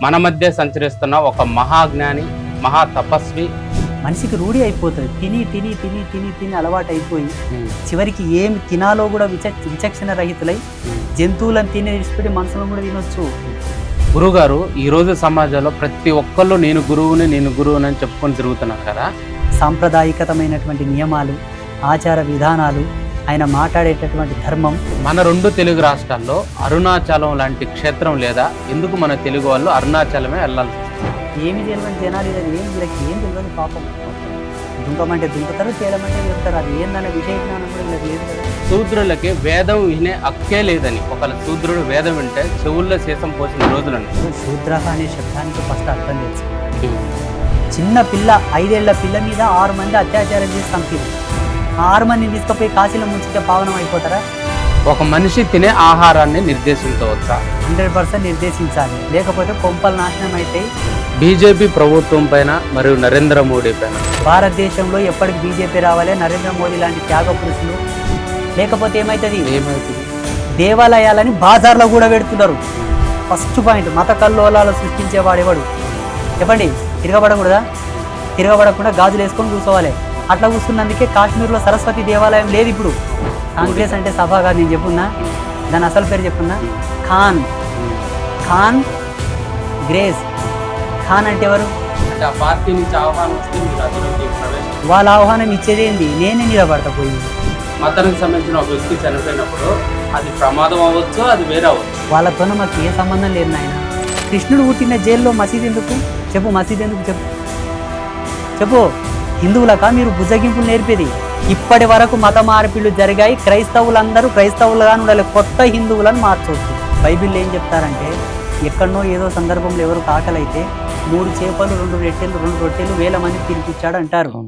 మన మధ్య సంచరిస్తున్న ఒక మహాజ్ఞాని, మహా తపస్వి. మనిషికి రూఢి అయిపోతుంది. తిని తిని తిని తిని తిని అలవాటు అయిపోయి చివరికి ఏమి తినాలో కూడా విచక్షణ రహితులై జంతువులను తిని విడిచిపెట్టి మనుషులను కూడా తినొచ్చు. గురుగారు, ఈరోజు సమాజంలో ప్రతి ఒక్కళ్ళు నేను గురువుని అని చెప్పుకొని తిరుగుతున్నారు కదా. సాంప్రదాయికతమైనటువంటి నియమాలు, ఆచార విధానాలు, ఆయన మాట్లాడేటటువంటి ధర్మం. మన 2 తెలుగు రాష్ట్రాల్లో అరుణాచలం లాంటి క్షేత్రం లేదా? ఎందుకు మన తెలుగు వాళ్ళు అరుణాచలమే వెళ్ళాల్సి వస్తుంది? ఏమి తెలియని జనాలు ఇది వీళ్ళకి ఏం తెలియని పాపం. దుంకమంటే దుంకుతారు, తేలమంటే వెళ్తారు. అది ఏందనే విషయ జ్ఞానం కూడా వీళ్ళకి లేదు కదా. శూద్రులకి వేదం వినే హక్కే లేదని, ఒకవేళ శూద్రుడు వేదం వింటే చెవుల్లో శేషం పోసిన రోజులని. శూద్ర అనే శబ్దానికి ఫస్ట్ అర్థం తెలుసు. చిన్న పిల్ల, 5 ఏళ్ల పిల్ల మీద 6 మంది అత్యాచారం చేసి చంపింది. 6 మందిని తీసుకుపోయి కాశీలో ముంచితే పావనం అయిపోతారా? ఒక మనిషి తినే ఆహారాన్ని నిర్దేశించవచ్చా? 100% నిర్దేశించాలి, లేకపోతే కొంపలు నాశనం అయితే. బీజేపీ ప్రభుత్వం పైన మరియు నరేంద్ర మోడీ పైన భారతదేశంలో ఎప్పటికి బీజేపీ రావాలి, నరేంద్ర మోడీ లాంటి త్యాగ పురుషులు. లేకపోతే ఏమవుతుంది? దేవాలయాలని బాజార్లో కూడా పెడుతున్నారు. ఫస్ట్ పాయింట్, మత కల్లోలాలు సృష్టించేవాడెవడు చెప్పండి? తిరగబడకూడదా? తిరగబడకుండా గాజులు వేసుకొని కూర్చోవాలి. అట్లా కూర్చున్నందుకే కాశ్మీర్లో సరస్వతి దేవాలయం లేదు ఇప్పుడు. కాంగ్రెస్ అంటే సభ కాదు, నేను చెప్పున్నా దాని అసలు పేరు చెప్పున్నా, ఖాన్ గ్రేస్. ఖాన్ అంటే ఎవరు? ఆ పార్టీ నుంచి ఆహ్వానం వస్తే మీరు అందులోకి ప్రవేశం. వాళ్ళ ఆహ్వానం ఇచ్చేదేంది? నేనే నిలబడతా పోయి. మతానికి సంబంధించిన ఒక వ్యక్తి చనిపోయినప్పుడు అది ప్రమాదం అవ్వచ్చు, అది వేరే అవ్వచ్చు. వాళ్ళతోనే మాకు ఏ సంబంధం లేదు నాయన. కృష్ణుడు పుట్టిన జైల్లో మసీద్ ఎందుకు చెప్పు? మసీద్ ఎందుకు చెప్పు? హిందువులకా మీరు బుజ్జగింపులు నేర్పేది? ఇప్పటి వరకు మత మార్పిళ్లు జరిగాయి. క్రైస్తవులందరూ క్రైస్తవులుగానే ఉండాలి, కొత్త హిందువులను మార్చవచ్చు. బైబిల్లో ఏం చెప్తారంటే, ఎక్కడనో ఏదో సందర్భంలో ఎవరు ఆకలైతే 3 చేపలు 2 రొట్టెలు 1,000 మంది తినిపించాడు అంటారు.